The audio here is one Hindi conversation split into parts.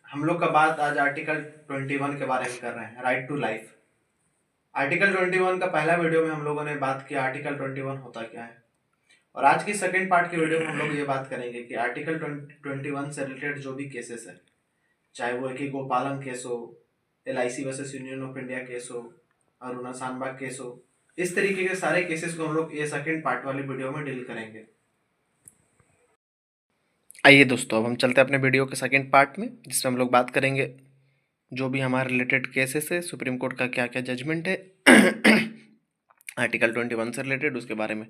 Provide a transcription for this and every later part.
हम लोग का बात आज आर्टिकल 21 के बारे में कर रहे हैं, राइट टू लाइफ। आर्टिकल 21 का पहला वीडियो में हम लोगों ने बात की आर्टिकल 21 होता क्या है, और आज की सेकंड पार्ट की वीडियो में हम लोग ये बात करेंगे कि आर्टिकल 21 से रिलेटेड जो भी केसेस है, चाहे वो एक गोपालन केस हो, LIC versus union of India case हो, अरुणा सानबाग केस हो, इस तरीके के सारे केसेस को हम लोग ये सेकंड पार्ट वाली वीडियो में डील करेंगे। आइए दोस्तों, अब हम चलते हैं अपने वीडियो के सेकंड पार्ट में, जिसमें हम लोग बात करेंगे जो भी हमारे रिलेटेड केसेस है, सुप्रीम कोर्ट का क्या क्या जजमेंट है आर्टिकल 21 से रिलेटेड उसके बारे में।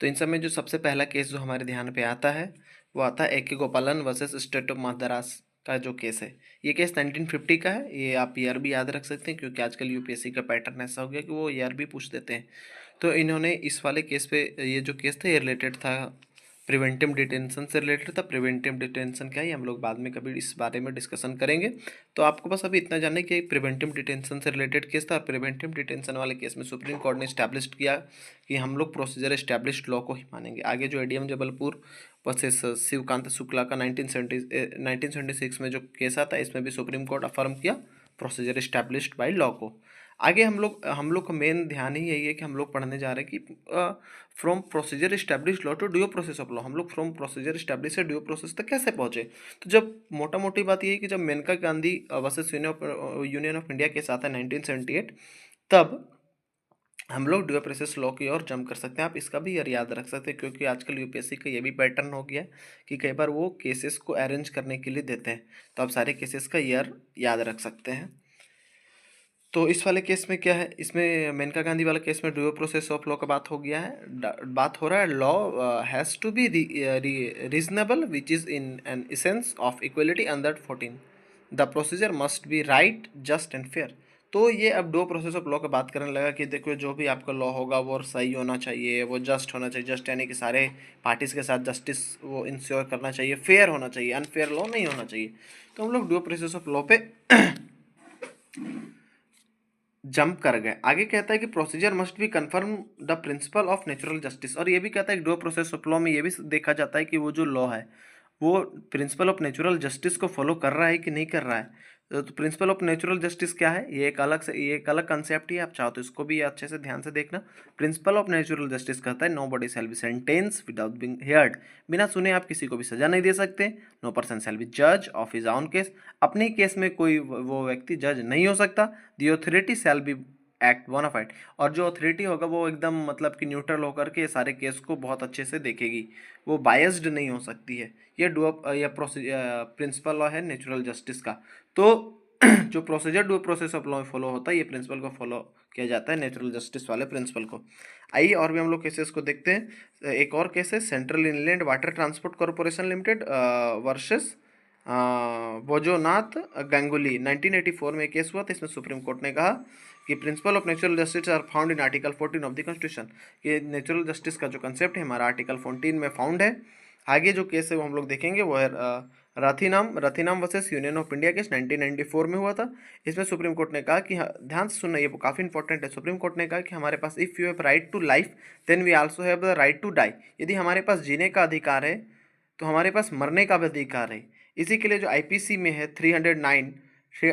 तो इन सब में जो सबसे पहला केस जो हमारे ध्यान पे आता है वो आता है AK गोपालन वर्सेस स्टेट ऑफ मद्रास का जो केस है। ये केस 1950 का है। ये आप ईयर भी याद रख सकते हैं, क्योंकि आजकल UPSC का पैटर्न ऐसा हो गया कि वो ईयर भी पूछ देते हैं। तो इन्होंने इस वाले केस पे, ये जो केस था ये रिलेटेड था प्रिवेंटिव डिटेंशन से रिलेटेड था। प्रिवेंटिव डिटेंशन क्या है, हम लोग बाद में कभी इस बारे में डिस्कशन करेंगे। तो आपको बस अभी इतना जानना है कि प्रिवेंटिव डिटेंशन से रिलेटेड केस था। प्रिवेंटिव डिटेंशन वाले केस में सुप्रीम कोर्ट ने स्टैब्लिश किया कि हम लोग प्रोसीजर एस्टैब्लिश्ड लॉ को ही मानेंगे। आगे जो ADM जबलपुर वर्सेस शिवकांत शुक्ला का 1976 में जो केस आता है, इसमें भी सुप्रीम कोर्ट अफर्म किया प्रोसीजर एस्टैब्लिश्ड बाय लॉ को। आगे हम लोग का मेन ध्यान ही यही है कि हम लोग पढ़ने जा रहे हैं कि from procedure establish law to due process of law, हम लोग फ्रॉम प्रोसीजर इस्टेब्लिश से ड्यू प्रोसेस तक कैसे पहुंचे। तो जब मोटा मोटी बात ये है कि जब Maneka Gandhi versus union of India case आता है 1978, तब हम लोग ड्यू प्रोसेस लॉ की ओर जंप कर सकते हैं। आप इसका भी याद रख सकते हैं, क्योंकि आजकल UPSC का ये भी पैटर्न हो गया है कि कई बार वो केसेस को अरेंज करने के लिए देते हैं। तो आप सारे केसेस का ईयर याद रख सकते हैं। तो इस वाले केस में क्या है, इसमें मेनका गांधी वाले केस में ड्यू प्रोसेस ऑफ लॉ का बात हो गया है। बात हो रहा है law has to be reasonable which is in an essence of equality under 14। The procedure must be right just and fair. तो ये अब ड्यू प्रोसेस ऑफ लॉ का बात करने लगा कि देखो जो भी आपका लॉ होगा वो सही होना चाहिए, वो जस्ट होना चाहिए। जस्ट यानी कि सारे पार्टीज़ के साथ जस्टिस वो इंश्योर करना चाहिए, फेयर होना चाहिए, अनफेयर लॉ नहीं होना चाहिए। तो हम लोग ड्यू प्रोसेस ऑफ लॉ पे जंप कर गए। आगे कहता है कि procedure must B confirm the principal of natural justice, और ये भी कहता है कि ड्यू प्रोसेस ऑफ लॉ में ये भी देखा जाता है कि वो जो लॉ है वो प्रिंसिपल ऑफ नेचुरल जस्टिस को फॉलो कर रहा है कि नहीं कर रहा है। तो प्रिंसिपल ऑफ नेचुरल जस्टिस क्या है, ये एक अलग कंसेप्ट ही आप चाहो तो इसको भी अच्छे से ध्यान से देखना। प्रिंसिपल ऑफ नेचुरल जस्टिस कहता है nobody shall be sentence without being heard, बिना सुने आप किसी को भी सजा नहीं दे सकते। नो पर्सन शैल बी जज ऑफ हिज ओन केस, अपने केस में कोई वो व्यक्ति जज नहीं हो सकता। The authority shall be act bona fide, और जो अथॉरिटी होगा वो एकदम मतलब कि न्यूट्रल होकर के सारे केस को बहुत अच्छे से देखेगी, वो बायस्ड नहीं हो सकती है। ये प्रिंसिपल लॉ है नेचुरल जस्टिस का। तो जो procedure due process of law follow होता है, ये प्रिंसिपल को फॉलो किया जाता है, नेचुरल जस्टिस वाले प्रिंसिपल को। आइए और भी हम लोग केसेस को देखते हैं। एक और केस है Central Inland Water Transport Corporation Limited versus Brojonath Ganguly. 1984 में केस हुआ था। इसमें सुप्रीम कोर्ट ने कहा कि principle of natural justice are found in article 14 of the constitution. ये नेचुरल जस्टिस का जो कंसेप्ट है हमारा आर्टिकल 14 में फाउंड है। आगे जो केस है वो हम लोग देखेंगे वो है Rathinam versus union of India case 1994 में हुआ था। इसमें सुप्रीम कोर्ट ने कहा कि ध्यान से सुनना, ये काफ़ी इंपॉर्टेंट है। सुप्रीम कोर्ट ने कहा कि हमारे पास if you have right to life then we also have the right to die. यदि हमारे पास जीने का अधिकार है तो हमारे पास मरने का भी अधिकार है। इसी के लिए जो IPC में है 309,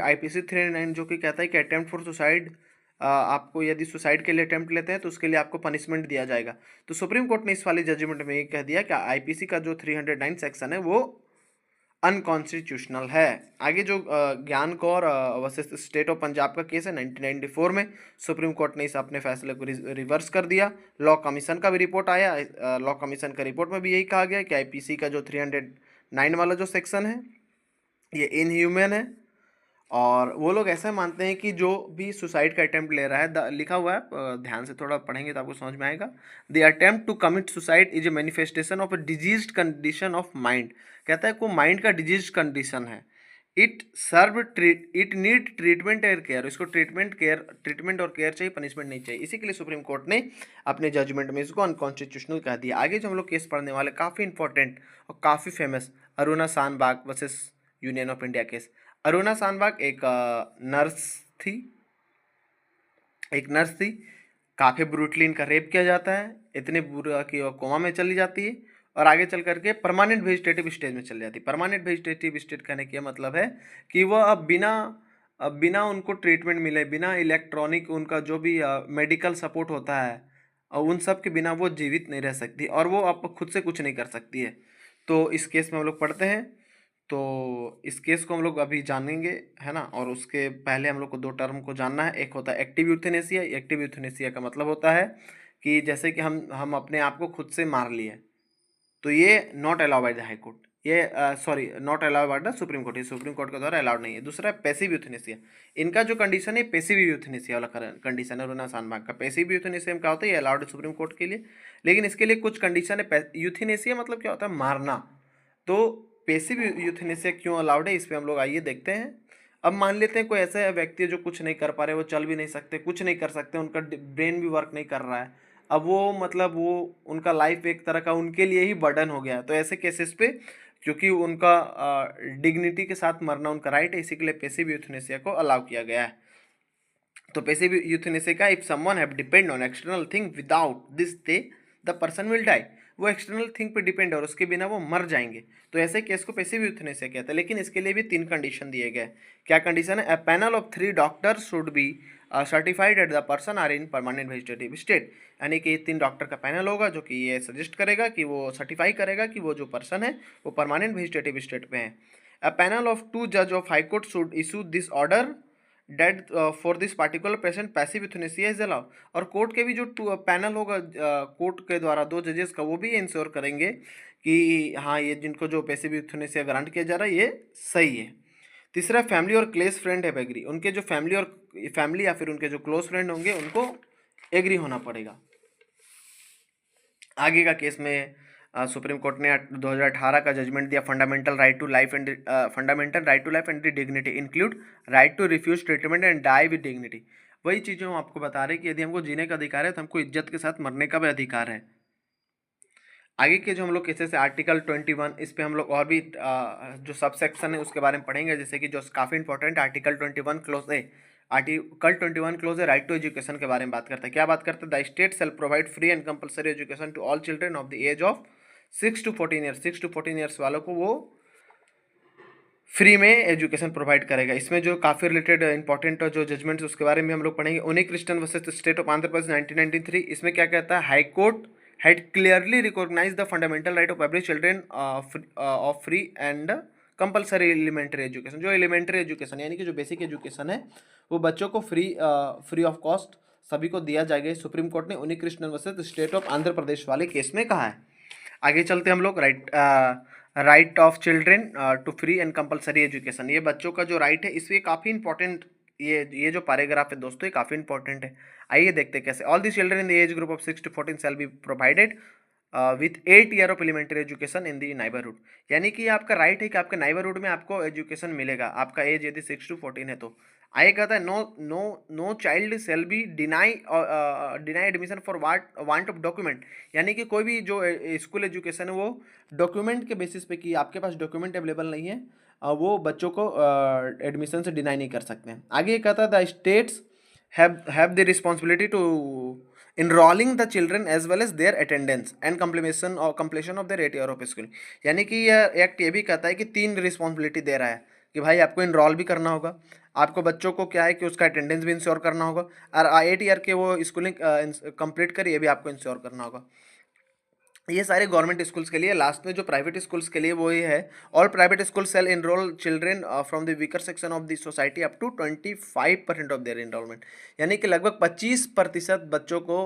IPC 309 जो कि कहता है कि अटेम्प्ट फॉर सुसाइड, आपको यदि सुसाइड के लिए अटेम्प्ट लेते हैं तो उसके लिए आपको पनिशमेंट दिया जाएगा। तो सुप्रीम कोर्ट ने इस वाली जजमेंट में ये कह दिया कि IPC का जो 309 सेक्शन है वो अनकॉन्स्टिट्यूशनल है। आगे जो ज्ञान Kaur versus State of Punjab का केस है 1994 में, सुप्रीम कोर्ट ने इस अपने फैसले को रिवर्स कर दिया। लॉ कमीशन का भी रिपोर्ट आया। लॉ कमीशन का रिपोर्ट में भी यही कहा गया कि IPC का जो 309 वाला जो सेक्शन है ये इनह्यूमन है, और वो लोग ऐसा मानते हैं कि जो भी सुसाइड का अटेम्प्ट ले रहा है, लिखा हुआ है, ध्यान से थोड़ा पढ़ेंगे तो आपको समझ में आएगा। The attempt to commit suicide is a manifestation of a diseased condition of mind. कहता है को माइंड का डिजीज कंडीशन है। इट नीड ट्रीटमेंट और केयर, इसको ट्रीटमेंट और केयर चाहिए, पनिशमेंट नहीं चाहिए। इसी के लिए सुप्रीम कोर्ट ने अपने जजमेंट में इसको अनकॉन्स्टिट्यूशनल कह दिया। आगे जो हम लोग केस पढ़ने वाले काफ़ी इंपॉर्टेंट और काफ़ी famous, Aruna Shanbaug versus union of India case. Aruna Shanbaug एक नर्स थी, काफ़ी ब्रूटली इनका रेप किया जाता है, इतने बुरा कि वो कोमा में चली जाती है, और आगे चल करके परमानेंट वेजिटेटिव स्टेज में चल जाती है। परमानेंट वेजिटेटिव स्टेज कहने का मतलब है कि वह अब बिना उनको ट्रीटमेंट मिले, बिना इलेक्ट्रॉनिक उनका जो भी मेडिकल सपोर्ट होता है, उन सब के बिना वो जीवित नहीं रह सकती और वो अब खुद से कुछ नहीं कर सकती है। तो इस केस में हम लोग पढ़ते हैं, तो इस केस को हम लोग अभी जानेंगे, है ना। और उसके पहले हम लोग को दो टर्म को जानना है। एक होता है एक्टिव यूथेनेसिया। एक्टिव यूथेनेसिया का मतलब होता है कि जैसे कि हम अपने आप को खुद से मार लिए, तो ये not allow by the high court, ये sorry not allow by the supreme court, ये सुप्रीम कोर्ट के द्वारा अलाउड नहीं है। दूसरा है पैसिव यूथेनेसिया। इनका जो कंडीशन है पैसिव यूथेनेसिया वाला कंडीशन है, रुना बाग का। पैसिव यूथेनेसिया में क्या होता है, ये अलाउड है सुप्रीम कोर्ट के लिए, लेकिन इसके लिए कुछ कंडीशन है। यूथेनेसिया मतलब क्या होता है, मारना। तो पैसिव यूथेनेसिया क्यों अलाउड है, इस पर हम लोग आइए देखते हैं। अब मान लेते हैं कोई ऐसा व्यक्ति है जो कुछ नहीं कर पा रहे, वो चल भी नहीं सकते, कुछ नहीं कर सकते, उनका ब्रेन भी वर्क नहीं कर रहा है। अब वो मतलब वो उनका लाइफ एक तरह का उनके लिए ही बर्डन हो गया। तो ऐसे केसेस पे, क्योंकि उनका डिग्निटी के साथ मरना उनका राइट है, इसी के लिए पैसिव यूथेनेसिया को अलाउ किया गया है। तो पैसिव यूथेनेसिया का, if someone have depend on external thing without this they the person will die. वो एक्सटर्नल थिंग पे डिपेंड है और उसके बिना वो मर जाएंगे, तो ऐसे केस को पैसिव यूथेनेसिया कहते हैं। लेकिन इसके लिए भी 3 कंडीशन दिए गए। क्या कंडीशन है, a panel of 3 doctors should be certified at the person are in permanent vegetative state. यानी कि 3 डॉक्टर का पैनल होगा जो कि ये सजेस्ट करेगा, कि वो सर्टिफाई करेगा कि वो जो पर्सन है वो परमानेंट वेजिटेटिव स्टेट पे है। अ पैनल ऑफ 2 जज of high court should issue this order that for this particular patient passive euthanasia is allow. और कोर्ट के भी जो पैनल होगा कोर्ट के द्वारा 2 जजेस का, वो भी इंश्योर करेंगे कि हाँ ये जिनको जो पैसिव यूथेनेसिया ग्रांट किया जा रहा है ये सही है। तीसरा, फैमिली और क्लोज फ्रेंड है एग्री। उनके जो फैमिली या फिर उनके जो क्लोज फ्रेंड होंगे उनको एग्री होना पड़ेगा। आगे का केस में सुप्रीम कोर्ट ने 2018 का जजमेंट दिया, fundamental right to life and dignity include right to refuse treatment and die with dignity. वही चीज़ें हम आपको बता रहे हैं कि यदि हमको जीने का अधिकार है तो हमको इज्जत के साथ मरने का भी अधिकार है। आगे के जो हम लोग केसेस है, आर्टिकल 21, इस पे हम लोग और भी जो सब सेक्शन है उसके बारे में पढ़ेंगे, जैसे कि जो काफ़ी इंपॉर्टेंट आर्टिकल 21 क्लोज है। आर्टिकल 21 क्लोज है राइट टू एजुकेशन के बारे में बात करता है। क्या बात करता है, the state shall provide free and compulsory education to all children of the age of 6 to 14 years. 6 to 14 years वालों को वो फ्री में एजुकेशन प्रोवाइड करेगा। इसमें जो काफ़ी रिलेटेड इंपॉर्टेंट जो जजमेंट्स उसके बारे में हम लोग पढ़ेंगे। Unni Krishnan versus State of Andhra Pradesh 1993, इसमें क्या कहता है, high court had clearly recognized the fundamental right of every children of free and compulsory elementary education। जो एलिमेंट्री एजुकेशन यानी कि जो बेसिक एजुकेशन है वो बच्चों को फ्री ऑफ कॉस्ट सभी को दिया जाएगा, सुप्रीम कोर्ट ने Unni Krishnan versus State of Andhra Pradesh वाले केस में कहा है। आगे चलते हम लोग, right of children to free and compulsory education. ये बच्चों का जो राइट है, इसमें काफ़ी इंपॉर्टेंट ये जो पैराग्राफ है दोस्तों, ये काफ़ी इंपॉर्टेंट है। आइए देखते हैं कैसे। All the children in the age group of 6 to 14 shall be provided with 8 year of elementary education in the neighbourhood. यानी कि आपका राइट है कि आपके नाइबरहुड में आपको एजुकेशन मिलेगा। आपका एज यदि 6 to 14 है तो आगे कहता है, no no no child shall be deny admission for want of document. यानी कि कोई भी जो स्कूल एजुकेशन है वो डॉक्यूमेंट के बेसिस पे, कि आपके पास डॉक्यूमेंट अवेलेबल नहीं है, वो बच्चों को एडमिशन से डिनाई नहीं कर सकते हैं। आगे ये कहता है, the states have the responsibility to enrolling the children as well as their attendance and completion of their 8 year of school। यानी कि यह एक्ट ये भी कहता है कि 3 रिस्पॉन्सिबिलिटी दे रहा है कि भाई आपको इनरोल भी करना होगा, आपको बच्चों को क्या है कि उसका अटेंडेंस भी इंश्योर करना होगा, और 8 ईयर के वो स्कूलिंग कंप्लीट कर ये भी आपको इंश्योर करना होगा। ये सारे गवर्नमेंट स्कूल्स के लिए। लास्ट में जो प्राइवेट स्कूल्स के लिए वो ये है, all private school shall enrol children from the weaker section of the society up to 25% of their enrolment. यानी कि लगभग 25% बच्चों को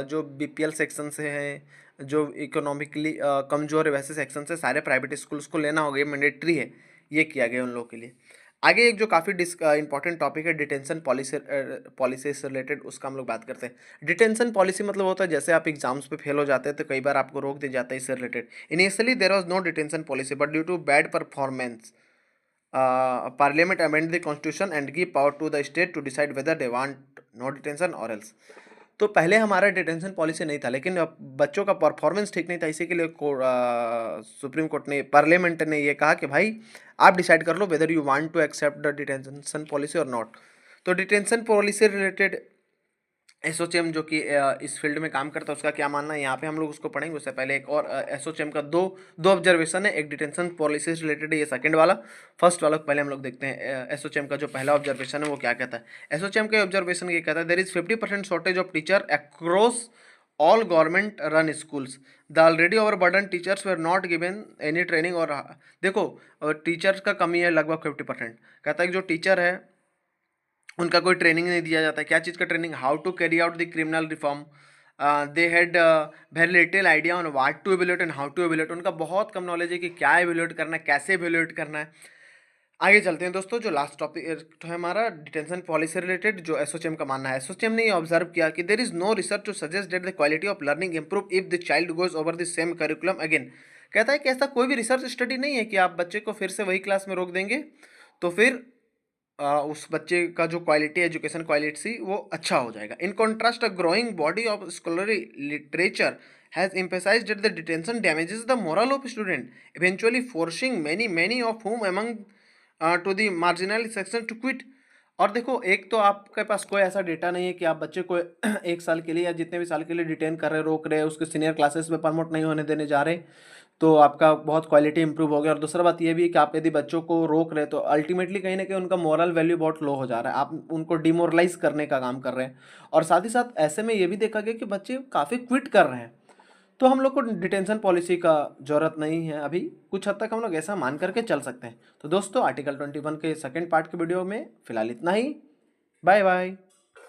जो बीपीएल सेक्शन से हैं, जो इकोनॉमिकली कमज़ोर है, वैसे सेक्शन से सारे प्राइवेट स्कूल्स को लेना होगा, ये मैंडेटरी है, ये किया गया उन लोगों के लिए। आगे एक जो काफ़ी इंपॉर्टेंट टॉपिक है, डिटेंशन पॉलिसी से रिलेटेड, उसका हम लोग बात करते हैं। डिटेंशन पॉलिसी मतलब होता है जैसे आप एग्जाम्स पे फेल हो जाते हैं तो कई बार आपको रोक दिया जाता है इससे related. Initially there was no detention policy but due to bad performance parliament amend the constitution and give power to the state to decide whether they want no detention or else. तो पहले हमारा डिटेंशन पॉलिसी नहीं था, लेकिन अब बच्चों का परफॉर्मेंस ठीक नहीं था, इसी के लिए सुप्रीम कोर्ट ने, पार्लियामेंट ने ये कहा कि भाई आप डिसाइड कर लो whether you want to accept the detention policy और नॉट। तो डिटेंशन पॉलिसी रिलेटेड एसोचैम जो कि इस फील्ड में काम करता है उसका क्या मानना है, यहाँ पे हम लोग उसको पढ़ेंगे। उससे पहले एक और एसोचैम का दो दो ऑब्जर्वेशन है, एक डिटेंशन पॉलिसी से रिलेटेड है, ये सेकंड वाला। फर्स्ट वाला पहले हम लोग देखते हैं। एसोचैम का जो पहला ऑब्जर्वेशन है वो क्या कहता है। एसोचैम के ऑब्जर्वेशन ये कहता है, there is 50% shortage of teacher across all government run schools, the already over burden teachers were not given any training. और देखो टीचर्स का कमी है लगभग 50%। कहता है कि जो टीचर है उनका कोई ट्रेनिंग नहीं दिया जाता है। क्या चीज़ का training, how to carry out the criminal reform. They had very little idea on what to evaluate and how to evaluate. उनका बहुत कम नॉलेज है कि क्या एवेल्यूएट करना है, कैसे एवेल्यूएट करना है। आगे चलते हैं दोस्तों, जो लास्ट टॉपिक तो है हमारा डिटेंशन पॉलिसी से रिलेटेड, जो एसोचैम का मानना है। एसोचैम ने ये ऑब्जर्व किया कि there is no research to suggest that the quality of learning improve if the child goes over the same curriculum again. कहता है कि ऐसा कोई भी रिसर्च स्टडी नहीं है कि आप बच्चे को फिर से वही क्लास में रोक देंगे तो फिर उस बच्चे का जो क्वालिटी एजुकेशन क्वालिटी वो अच्छा हो जाएगा। In contrast a growing body of scholarly literature has emphasized that the detention damages the moral of student, eventually forcing many of whom among to the marginal section to quit। और देखो, एक तो आपके पास कोई ऐसा डेटा नहीं है कि आप बच्चे को एक साल के लिए या जितने भी साल के लिए डिटेन कर रहे, रोक रहे, उसके सीनियर क्लासेस में प्रमोट नहीं होने देने जा रहे, तो आपका बहुत क्वालिटी इंप्रूव हो गया। और दूसरा बात ये भी है कि आप यदि बच्चों को रोक रहे हैं तो अल्टीमेटली कहीं ना कहीं उनका मोरल वैल्यू बहुत लो हो जा रहा है, आप उनको डिमोरलाइज करने का काम कर रहे हैं। और साथ ही साथ ऐसे में ये भी देखा गया कि बच्चे काफ़ी क्विट कर रहे हैं। तो हम लोग को डिटेंशन पॉलिसी का ज़रूरत नहीं है अभी, कुछ हद तक हम लोग ऐसा मान करके चल सकते हैं। तो दोस्तों, आर्टिकल 21 के सेकेंड पार्ट के वीडियो में फ़िलहाल इतना ही। Bye bye.